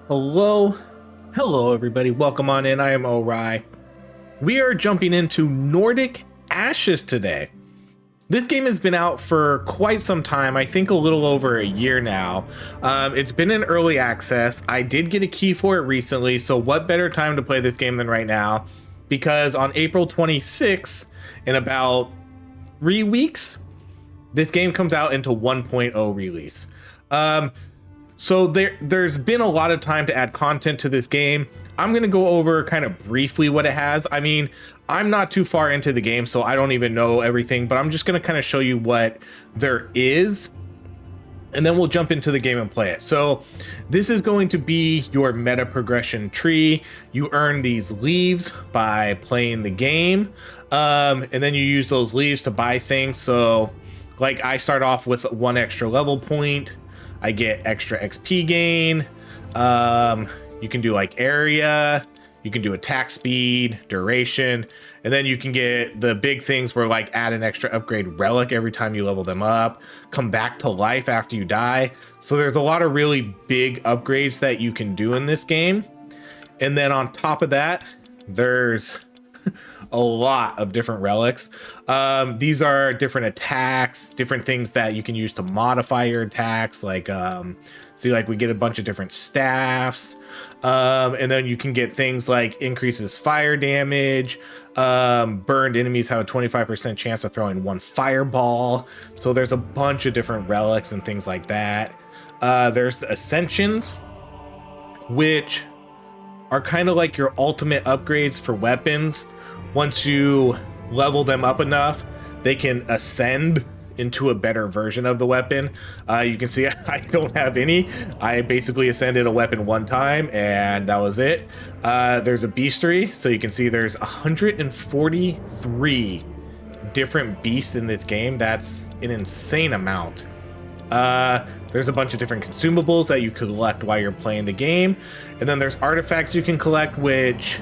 Hello, hello everybody, welcome on in. I am Ori. We are jumping into Nordic Ashes today. This game has been out for quite some time, I think a little over a year now. It's been in early access. I did get a key for it recently, so what better time to play this game than right now? Because on April 26th, in about 3 weeks, this game comes out into 1.0 release. So there's been a lot of time to add content to this game. I'm going to go over kind of briefly what it has. I mean, I'm not too far into the game, so I don't even know everything, but I'm just going to kind of show you what there is, and then we'll jump into the game and play it. So this is going to be your meta progression tree. You earn these leaves by playing the game, and then you use those leaves to buy things. So like I start off with 1 extra level point. I get extra XP gain. You can do like area, you can do attack speed, duration, and then you can get the big things where like add an extra upgrade relic every time you level them up, come back to life after you die. So there's a lot of really big upgrades that you can do in this game. And then on top of that, there's a lot of different relics. These are different attacks, different things that you can use to modify your attacks. Like, see, like we get a bunch of different staffs. And then you can get things like increases fire damage. Burned enemies have a 25% chance of throwing 1 fireball. So there's a bunch of different relics and things like that. There's the ascensions, which are kind of like your ultimate upgrades for weapons. Once you level them up enough, they can ascend into a better version of the weapon. You can see I don't have any. I basically ascended a weapon 1 time and that was it. There's a bestiary, so you can see there's 143 different beasts in this game. That's an insane amount. There's a bunch of different consumables that you collect while you're playing the game, and then there's artifacts you can collect, which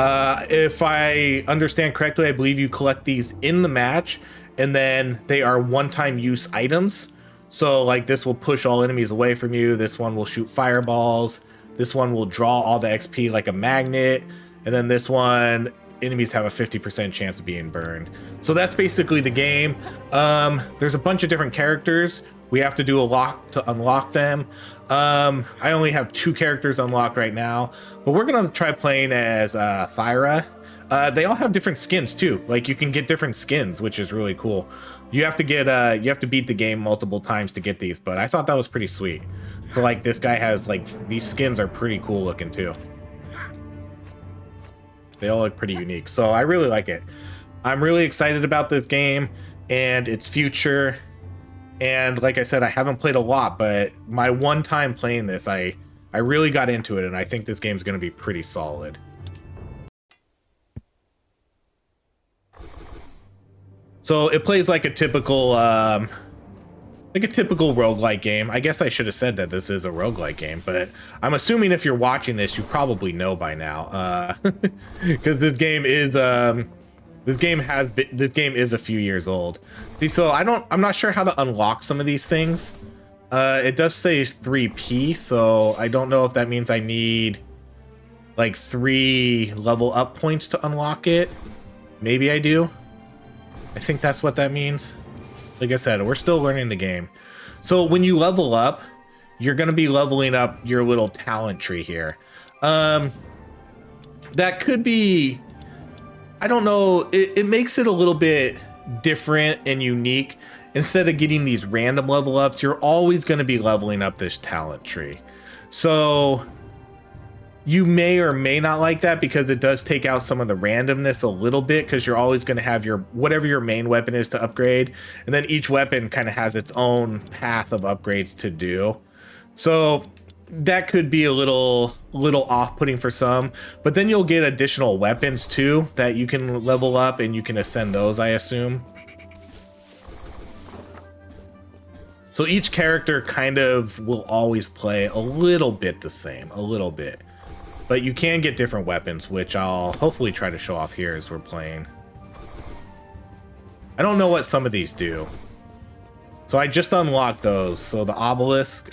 if I understand correctly, I believe you collect these in the match, and then they are one-time use items. So like this will push all enemies away from you, this one will shoot fireballs, this one will draw all the XP like a magnet, and then this one, enemies have a 50% chance of being burned. So that's basically the game. There's a bunch of different characters. We have to do a lot to unlock them. I only have 2 characters unlocked right now, but we're gonna try playing as Thyra. They all have different skins too. Like you can get different skins, which is really cool. You have to get you have to beat the game multiple times to get these, but I thought that was pretty sweet. So like this guy has like, these skins are pretty cool looking too. They all look pretty unique, so I really like it. I'm really excited about this game and its future. And like I said, I haven't played a lot, but my 1 time playing this, I really got into it, and I think this game's going to be pretty solid. So it plays like a typical roguelike game. I guess I should have said that this is a roguelike game, but I'm assuming if you're watching this, you probably know by now, because this game is a few years old. So I'm not sure how to unlock some of these things. It does say 3p, so I don't know if that means I need like 3 level up points to unlock it. Maybe I do. I think that's what that means. Like I said, we're still learning the game. So when you level up, you're going to be leveling up your little talent tree here. That could be, I don't know, it makes it a little bit different and unique. Instead of getting these random level ups, you're always going to be leveling up this talent tree. So you may or may not like that, because it does take out some of the randomness a little bit, because you're always going to have your whatever your main weapon is to upgrade, and then each weapon kind of has its own path of upgrades to do. So that could be a little off-putting for some, but then you'll get additional weapons too that you can level up, and you can ascend those, I assume. So each character kind of will always play a little bit the same, a little bit. But you can get different weapons, which I'll hopefully try to show off here as we're playing. I don't know what some of these do. So I just unlocked those. So the obelisk,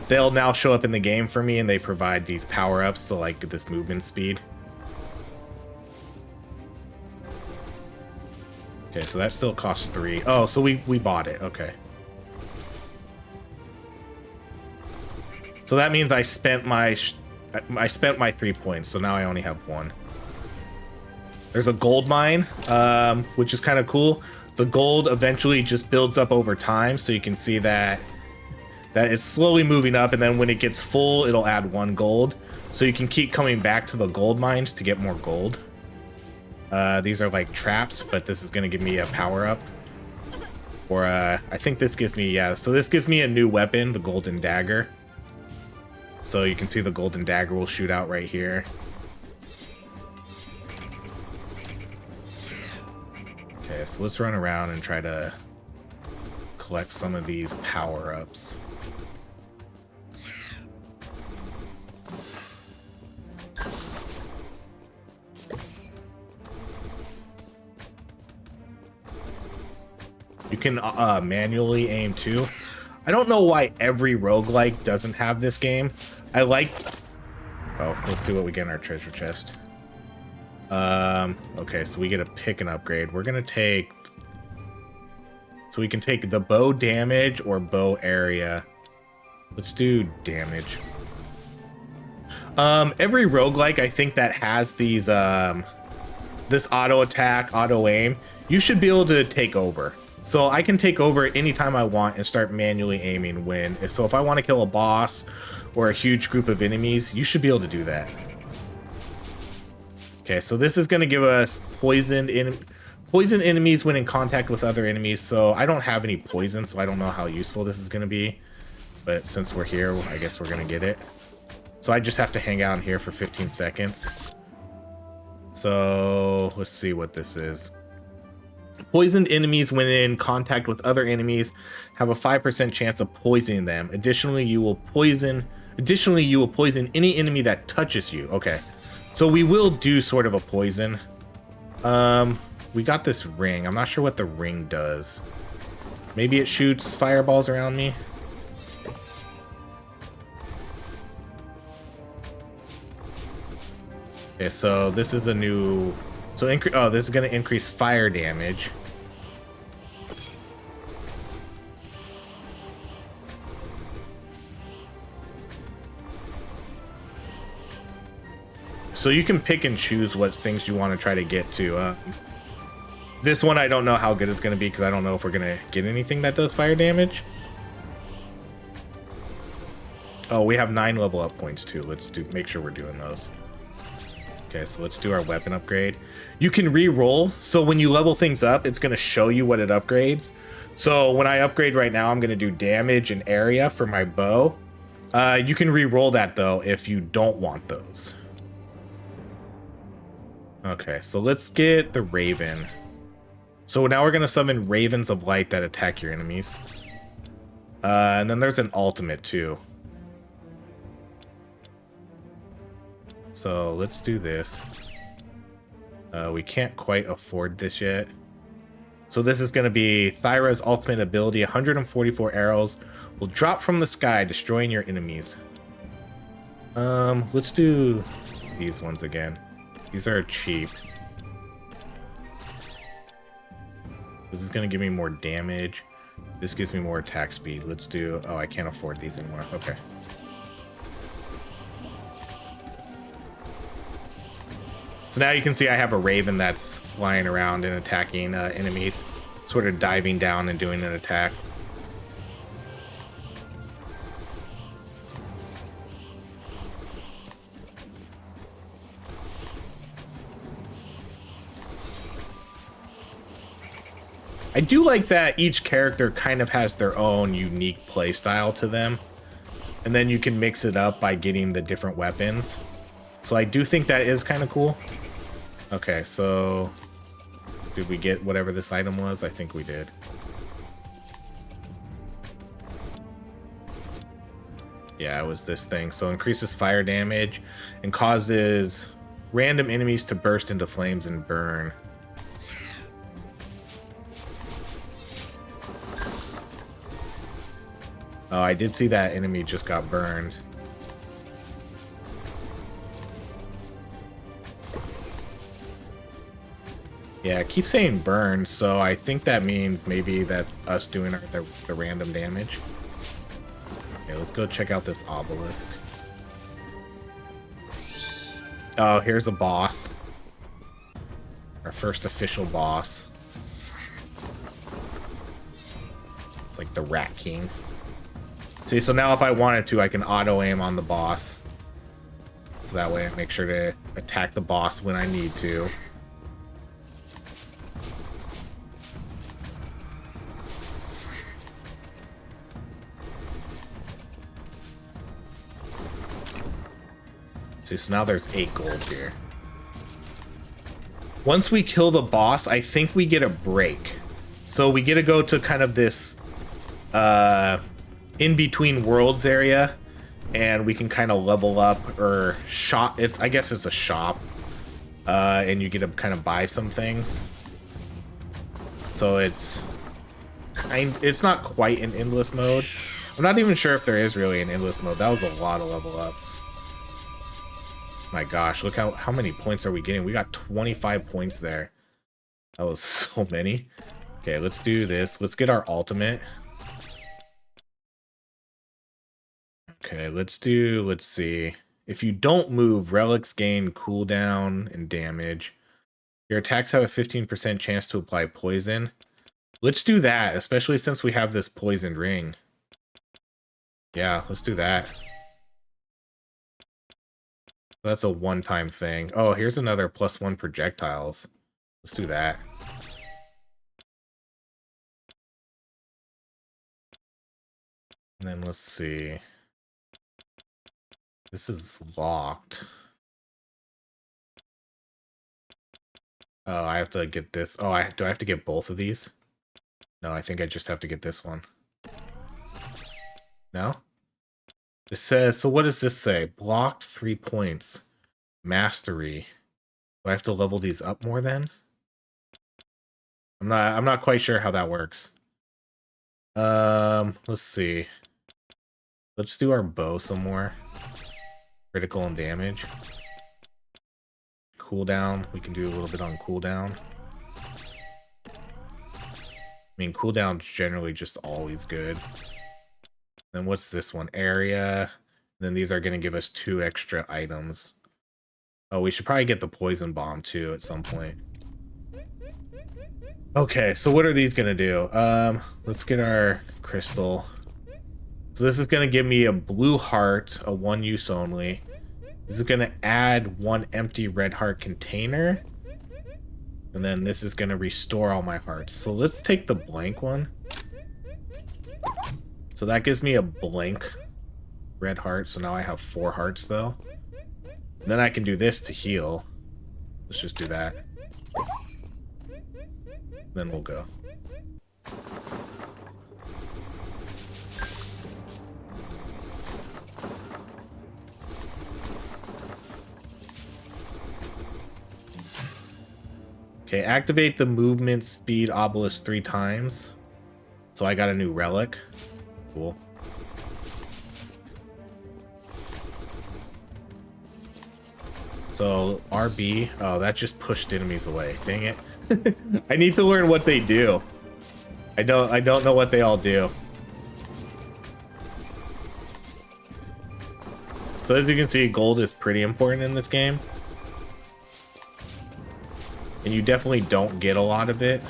they'll now show up in the game for me, and they provide these power-ups, so like this movement speed. Okay, so that still costs 3. Oh, so we bought it. Okay. So that means I spent my 3 points, so now I only have 1. There's a gold mine, which is kind of cool. The gold eventually just builds up over time, so you can see that it's slowly moving up, and then when it gets full, it'll add 1 gold. So you can keep coming back to the gold mines to get more gold. These are like traps, but this is going to give me a power-up. Or I think this gives me, yeah, so this gives me a new weapon, the golden dagger. So you can see the golden dagger will shoot out right here. Okay, so let's run around and try to collect some of these power-ups. You can manually aim too. I don't know why every roguelike doesn't have this game. I like... Oh, let's see what we get in our treasure chest. Okay, so we get a pick and upgrade. We're gonna take... So we can take the bow damage or bow area. Let's do damage. Every roguelike, I think, that has these, this auto attack, auto aim, you should be able to take over. So I can take over anytime I want and start manually aiming when. So if I want to kill a boss or a huge group of enemies, you should be able to do that. Okay, so this is going to give us poison enemies when in contact with other enemies. So I don't have any poison, so I don't know how useful this is going to be. But since we're here, I guess we're going to get it. So I just have to hang out in here for 15 seconds. So let's see what this is. Poisoned enemies when in contact with other enemies have a 5% chance of poisoning them. Additionally, you will poison any enemy that touches you. Okay. So we will do sort of a poison. We got this ring. I'm not sure what the ring does. Maybe it shoots fireballs around me. Okay, so this is a new... So, this is going to increase fire damage. So you can pick and choose what things you want to try to get to. This one, I don't know how good it's going to be because I don't know if we're going to get anything that does fire damage. Oh, we have 9 level up points too. Let's make sure we're doing those. Okay, so let's do our weapon upgrade. You can re-roll, so when you level things up, it's going to show you what it upgrades. So when I upgrade right now, I'm going to do damage and area for my bow. You can re-roll that, though, if you don't want those. Okay, so let's get the Raven. So now we're going to summon Ravens of Light that attack your enemies. And then there's an ultimate, too. So let's do this. We can't quite afford this yet. So this is going to be Thyra's ultimate ability. 144 arrows will drop from the sky, destroying your enemies. Let's do these ones again. These are cheap. This is going to give me more damage. This gives me more attack speed. Let's do... Oh, I can't afford these anymore. Okay. So now you can see I have a Raven that's flying around and attacking enemies, sort of diving down and doing an attack. I do like that each character kind of has their own unique play style to them, and then you can mix it up by getting the different weapons. So I do think that is kind of cool. Okay, so did we get whatever this item was? I think we did. Yeah, it was this thing. So increases fire damage and causes random enemies to burst into flames and burn. Oh, I did see that enemy just got burned. Yeah, it keeps saying burned, so I think that means maybe that's us doing the random damage. Okay, let's go check out this obelisk. Oh, here's a boss. Our first official boss. It's like the Rat King. See, so now if I wanted to, I can auto-aim on the boss. So that way I make sure to attack the boss when I need to. See, so now there's 8 gold here. Once we kill the boss, I think we get a break. So we get to go to kind of this in-between worlds area, and we can kind of level up or shop. I guess it's a shop, and you get to kind of buy some things. So it's not quite an endless mode. I'm not even sure if there is really an endless mode. That was a lot of level ups. My gosh, look how many points are we getting? We got 25 points there. That was so many. Okay, let's do this. Let's get our ultimate. Okay, let's see. If you don't move, relics gain cooldown and damage. Your attacks have a 15% chance to apply poison. Let's do that, especially since we have this poisoned ring. Yeah, let's do that. That's a one-time thing. Oh, here's another +1 projectiles. Let's do that. And then let's see. This is locked. Oh, I have to get this. Oh, do I have to get both of these? No, I think I just have to get this one. No? It says, so what does this say? Blocked 3 points. Mastery. Do I have to level these up more then? I'm not quite sure how that works. Let's see. Let's do our bow some more. Critical and damage. Cooldown. We can do a little bit on cooldown. I mean, cooldown's generally just always good. Then what's this one? Area. Then these are going to give us 2 extra items. Oh, we should probably get the poison bomb too at some point. Okay, so what are these going to do? Let's get our crystal. So this is going to give me a blue heart, a 1 use only. This is going to add 1 empty red heart container. And then this is going to restore all my hearts. So let's take the blank one. So that gives me a blank red heart. So now I have 4 hearts though. And then I can do this to heal. Let's just do that. Then we'll go. Okay, activate the movement speed obelisk 3 times. So I got a new relic. Cool. So RB, oh, that just pushed enemies away. Dang it. I need to learn what they do. I don't know what they all do. So as you can see, gold is pretty important in this game. And you definitely don't get a lot of it.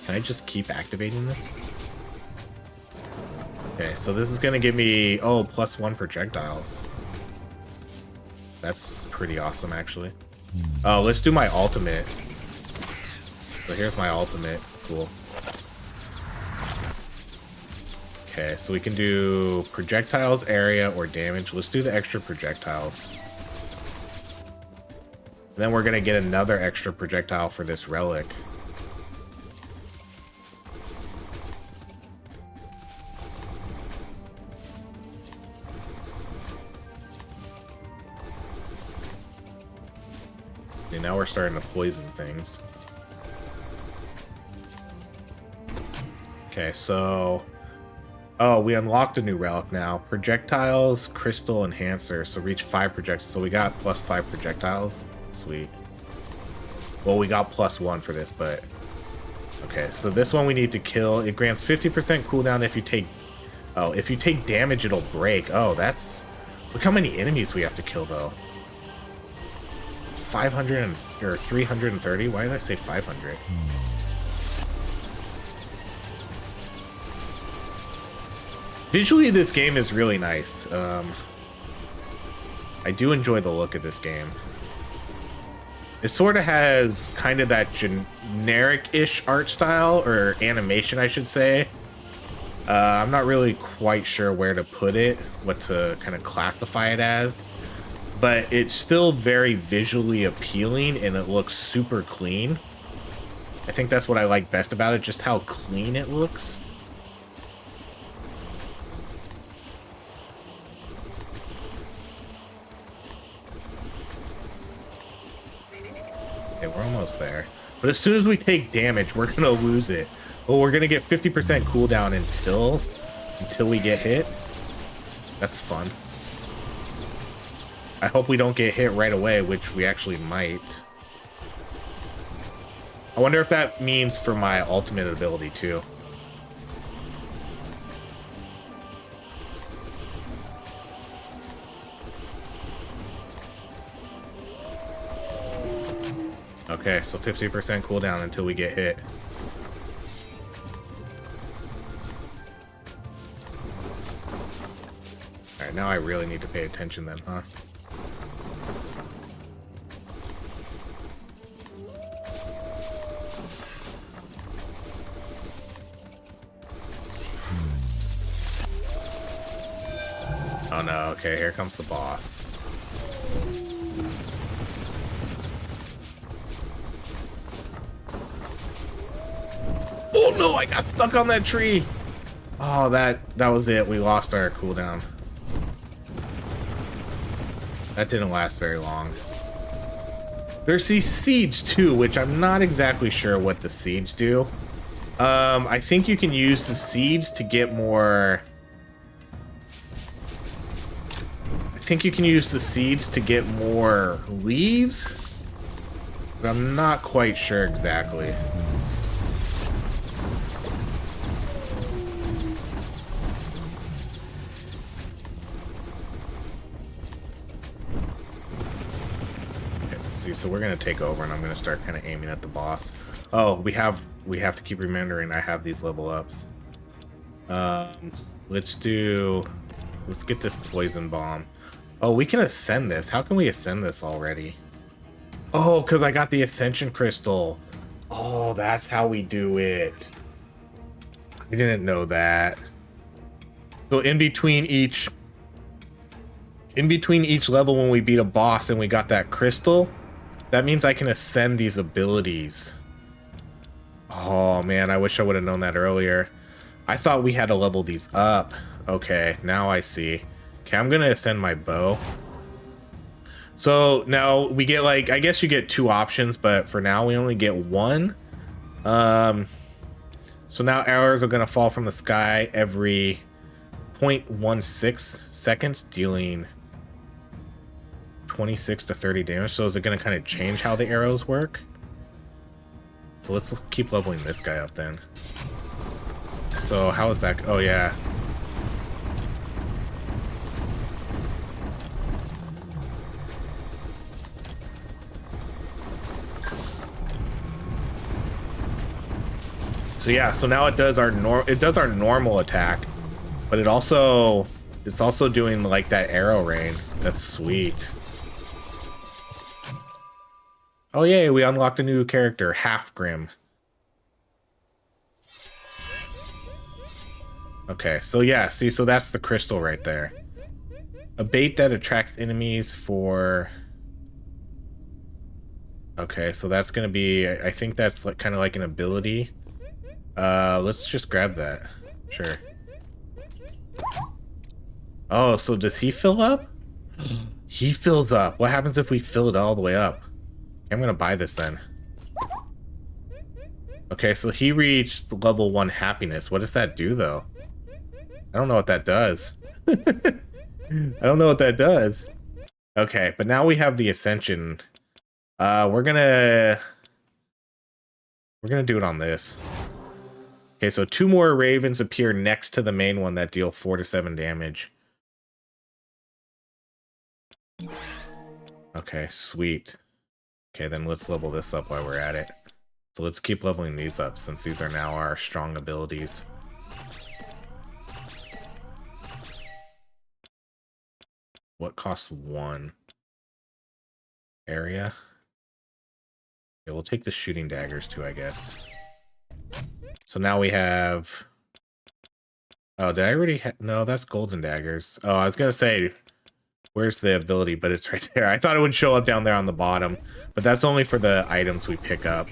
Can I just keep activating this? Okay, so this is gonna give me, oh, +1 projectiles. That's pretty awesome, actually. Oh, let's do my ultimate. So here's my ultimate. Cool. Okay, so we can do projectiles, area, or damage. Let's do the extra projectiles. And then we're gonna get another extra projectile for this relic. See, now we're starting to poison things. Okay, so... Oh, we unlocked a new relic now. Projectiles, crystal, enhancer. So reach 5 projectiles. So we got +5 projectiles. Sweet. Well, we got +1 for this, but... Okay, so this one we need to kill. It grants 50% cooldown if you take... Oh, if you take damage, it'll break. Oh, that's... Look how many enemies we have to kill, though. 500 or 330? Why did I say 500? Visually, this game is really nice. I do enjoy the look of this game. It sort of has kind of that generic-ish art style, or animation, I should say. I'm not really quite sure where to put it, what to kind of classify it as. But it's still very visually appealing, and it looks super clean. I think that's what I like best about it, just how clean it looks. Okay, we're almost there. But as soon as we take damage, we're gonna lose it. Oh, we're gonna get 50% cooldown until we get hit. That's fun. I hope we don't get hit right away, which we actually might. I wonder if that means for my ultimate ability too. Okay, so 50% cooldown until we get hit. Alright, now I really need to pay attention then, huh? Oh no, okay, here comes the boss. Oh no, I got stuck on that tree. Oh, that was it. We lost our cooldown. That didn't last very long. There's these seeds too, which I'm not exactly sure what the seeds do. I think you can use the seeds to get more... I think you can use the seeds to get more leaves, but I'm not quite sure exactly. So we're gonna take over, and I'm gonna start kind of aiming at the boss. Oh, we have to keep remembering I have these level ups. Let's get this poison bomb. Oh, we can ascend this. How can we ascend this already? Oh, because I got the ascension crystal. Oh, that's how we do it. I didn't know that. So in between each level, when we beat a boss and we got that crystal, that means I can ascend these abilities. Oh man, I wish I would have known that earlier. I thought we had to level these up. Okay, now I see. Okay, I'm gonna ascend my bow. So now we get, like, I guess you get 2 options, but for now we only get 1. So now arrows are gonna fall from the sky every 0.16 seconds, dealing 26 to 30 damage. So is it going to kind of change how the arrows work? So let's keep leveling this guy up then. So how is that? Oh yeah. So yeah, so now it does our normal attack, but it's also doing like that arrow rain. That's sweet. Oh yay, we unlocked a new character, Half Grim. Okay, so yeah, see, so that's the crystal right there. A bait that attracts enemies for... Okay, so that's gonna be, I think that's like kind of like an ability. Let's just grab that. Sure. Oh, so does he fill up? He fills up. What happens if we fill it all the way up? I'm gonna buy this then. Okay, so he reached level 1 happiness. What does that do, though? I don't know what that does. I don't know what that does. Okay, but now we have the ascension. We're gonna do it on this. Okay, so 2 more ravens appear next to the main one that deal 4 to 7 damage. Okay, sweet. Okay, then let's level this up while we're at it. So let's keep leveling these up since these are now our strong abilities. What costs 1? Area? Okay, we'll take the shooting daggers too, I guess. So now we have... Oh, did I already have... No, that's golden daggers. Oh, I was gonna say, where's the ability? But it's right there. I thought it would show up down there on the bottom. But that's only for the items we pick up.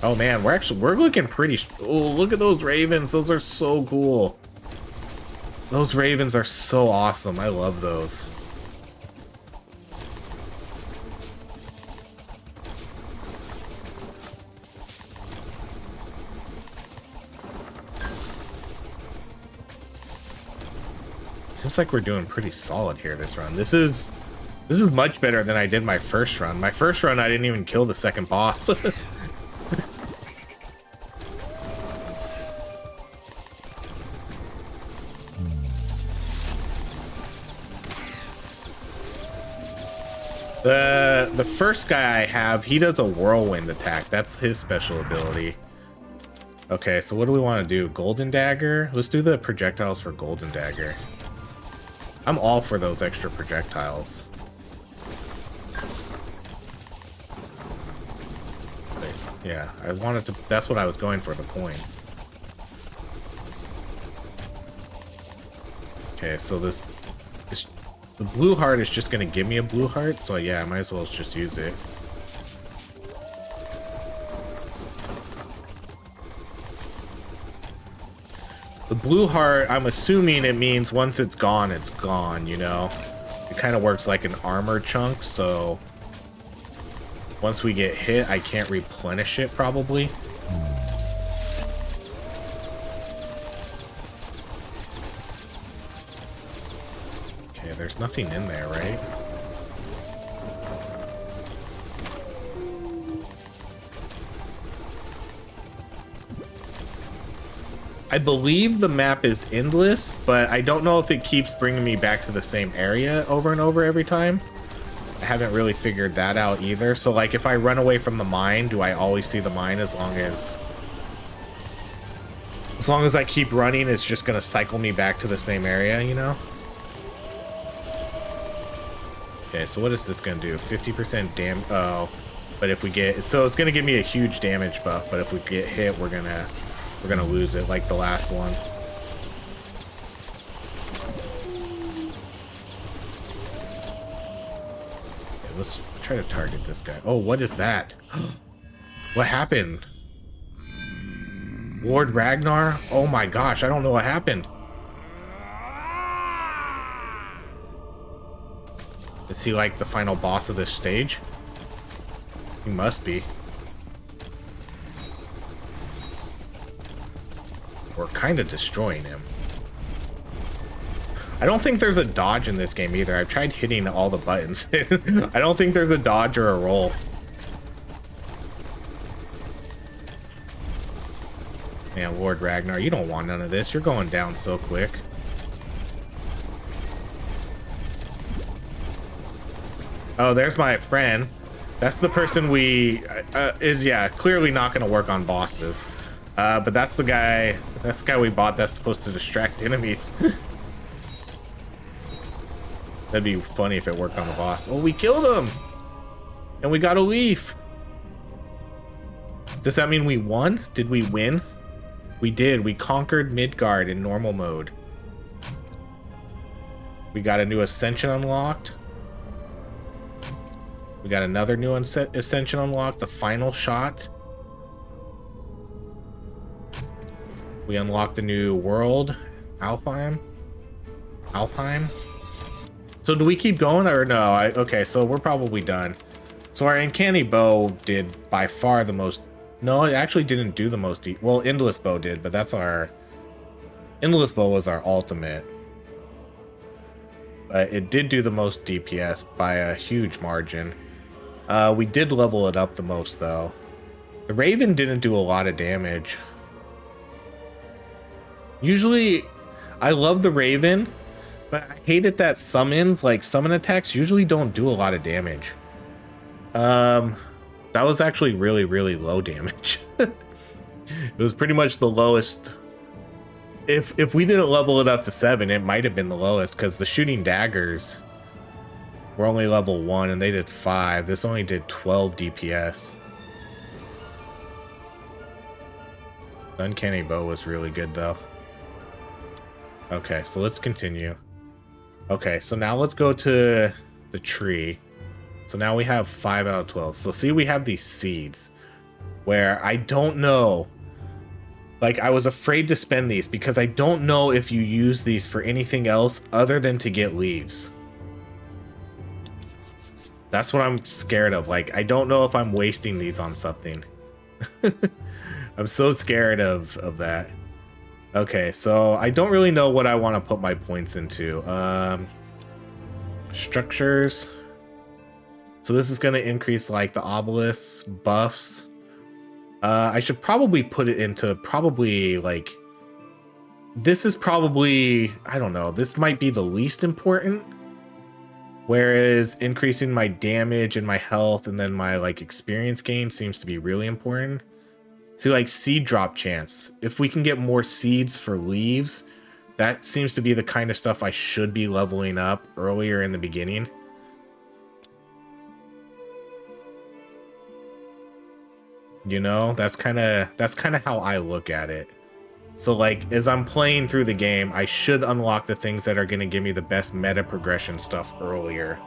Oh man, we're looking pretty... Oh, look at those ravens. Those are so cool. Those ravens are so awesome. I love those. Seems like we're doing pretty solid here this run. This is much better than I did my first run. My first run, I didn't even kill the second boss. The first guy I have, he does a whirlwind attack. That's his special ability. Okay, so what do we want to do? Golden dagger? Let's do the projectiles for golden dagger. I'm all for those extra projectiles. Yeah, I wanted to... That's what I was going for, the coin. Okay, so this the blue heart is just going to give me a blue heart, so yeah, I might as well just use it. The blue heart, I'm assuming it means once it's gone, you know? It kind of works like an armor chunk, so... Once we get hit, I can't replenish it, probably. Okay, there's nothing in there, right? I believe the map is endless, but I don't know if it keeps bringing me back to the same area over and over every time. I haven't really figured that out either. So, like, if I run away from the mine, do I always see the mine as long as I keep running, it's just gonna cycle me back to the same area, you know? Okay, so what is this gonna do? 50% damage. Oh, but if we get... So it's gonna give me a huge damage buff, but if we get hit, we're gonna lose it like the last one. Okay, let's try to target this guy. Oh, what is that? What happened? Lord Ragnar? Oh my gosh, I don't know what happened. Is he like the final boss of this stage? He must be. We're kind of destroying him. I don't think there's a dodge in this game either. I've tried hitting all the buttons. I don't think there's a dodge or a roll. Man, Lord Ragnar, you don't want none of this. You're going down so quick. Oh, there's my friend. That's the person we... yeah, clearly not going to work on bosses. But that's the guy we bought that's supposed to distract enemies. That'd be funny if it worked on the boss. Oh, we killed him! And we got a leaf! Does that mean we won? Did we win? We did. We conquered Midgard in normal mode. We got a new ascension unlocked. We got another new ascension unlocked, the final shot. We unlocked the new world, Alfheim. So do we keep going or no? Okay, so we're probably done. So our uncanny bow did by far the most. No, it actually didn't do the most. Well, endless bow did, but that's our endless bow was our ultimate. But it did do the most DPS by a huge margin. We did level it up the most though. The Raven didn't do a lot of damage. Usually, I love the Raven, but I hate it that summons, like summon attacks, usually don't do a lot of damage. That was actually really, really low damage. It was pretty much the lowest. If we didn't level it up to 7, it might have been the lowest because the shooting daggers were only level 1 and they did 5. This only did 12 DPS. The uncanny bow was really good though. Okay, so let's continue. Okay, so now let's go to the tree. So now we have 5 out of 12. So see, we have these seeds where I don't know. Like, I was afraid to spend these because I don't know if you use these for anything else other than to get leaves. That's what I'm scared of. Like, I don't know if I'm wasting these on something. I'm so scared of that. Okay, so I don't really know what I want to put my points into. Structures. So this is going to increase like the obelisks, buffs. I should probably put it into probably like, this is probably, I don't know, this might be the least important. Whereas increasing my damage and my health and then my like experience gain seems to be really important. See, like seed drop chance. If we can get more seeds for leaves, that seems to be the kind of stuff I should be leveling up earlier in the beginning. You know, that's kind of how I look at it. So like, as I'm playing through the game, I should unlock the things that are going to give me the best meta progression stuff earlier.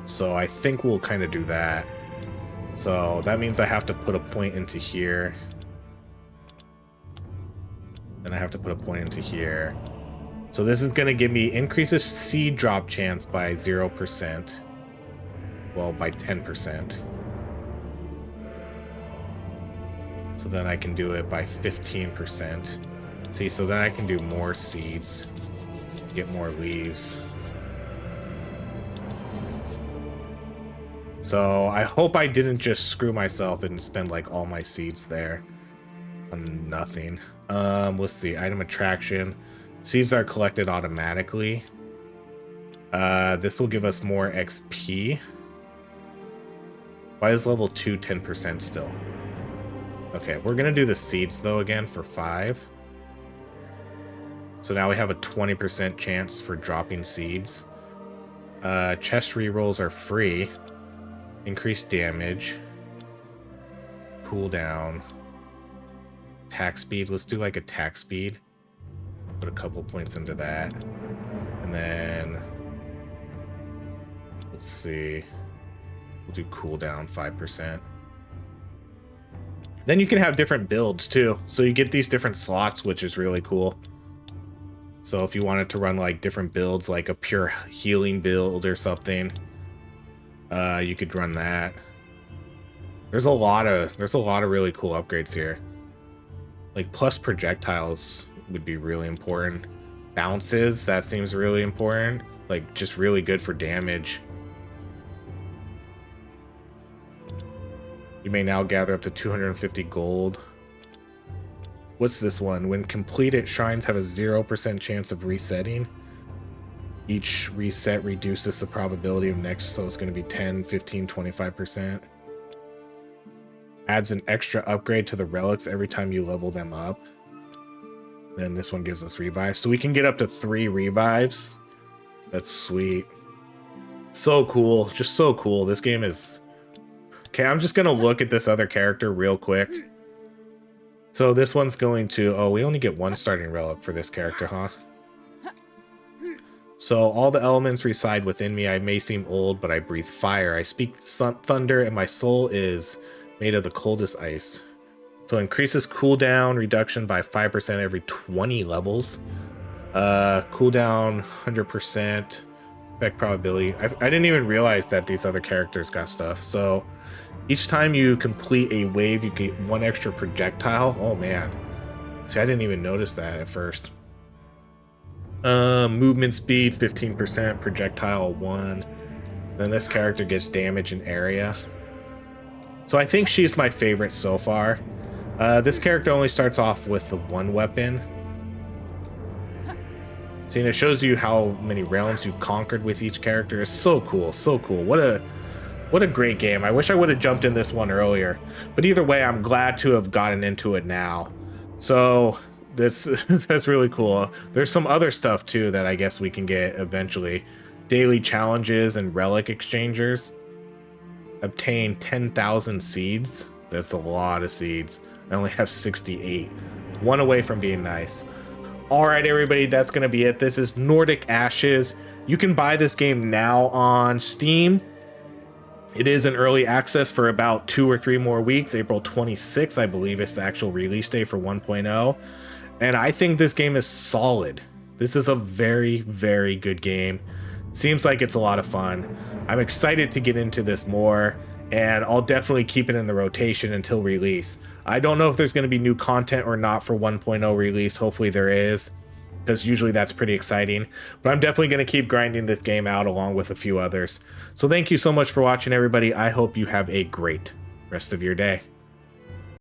So I think we'll kind of do that. So that means I have to put a point into here. Then I have to put a point into here. So this is going to give me increases seed drop chance by 0%. Well, by 10%. So then I can do it by 15%. See, so then I can do more seeds, get more leaves. So I hope I didn't just screw myself and spend like all my seeds there on nothing. Let's see, item attraction. Seeds are collected automatically. This will give us more XP. Why is level 2 10% still? Okay, we're gonna do the seeds though again for 5. So now we have a 20% chance for dropping seeds. Chest rerolls are free. Increased damage. Cooldown. Attack speed. Let's do like attack speed. Put a couple points into that. And then let's see. We'll do cooldown 5%. Then you can have different builds too. So you get these different slots, which is really cool. So if you wanted to run like different builds, like a pure healing build or something, you could run that. There's a lot of really cool upgrades here. Like plus projectiles would be really important. Bounces, that seems really important. Like just really good for damage. You may now gather up to 250 gold. What's this one? When completed, shrines have a 0% chance of resetting. Each reset reduces the probability of next, so it's going to be 10, 15, 25%. Adds an extra upgrade to the relics every time you level them up. Then this one gives us revives. So we can get up to 3 revives. That's sweet. So cool. Just so cool. This game is... Okay, I'm just going to look at this other character real quick. So this one's going to... Oh, we only get 1 starting relic for this character, huh? So all the elements reside within me. I may seem old, but I breathe fire. I speak thunder, and my soul is made of the coldest ice. So increases cooldown reduction by 5% every 20 levels. Cooldown 100%. Effect probability. I didn't even realize that these other characters got stuff. So each time you complete a wave, you get 1 extra projectile. Oh man. See, I didn't even notice that at first. Movement speed 15%, projectile 1. Then this character gets damage in area. So I think she's my favorite so far. This character only starts off with the 1 weapon. See, and it shows you how many realms you've conquered with each character. It's so cool, so cool. What a great game. I wish I would have jumped in this one earlier. But either way, I'm glad to have gotten into it now. So that's really cool. There's some other stuff too that I guess we can get eventually. Daily challenges and relic exchangers. Obtain 10,000 seeds. That's a lot of seeds. I only have 68. 1 away from being nice. Alright everybody, that's going to be it. This is Nordic Ashes. You can buy this game now on Steam. It is in early access for about 2 or 3 more weeks. April 26th, I believe, is the actual release day for 1.0. And I think this game is solid. This is a very, very good game. Seems like it's a lot of fun. I'm excited to get into this more, and I'll definitely keep it in the rotation until release. I don't know if there's going to be new content or not for 1.0 release. Hopefully there is, because usually that's pretty exciting. But I'm definitely going to keep grinding this game out along with a few others. So thank you so much for watching, everybody. I hope you have a great rest of your day.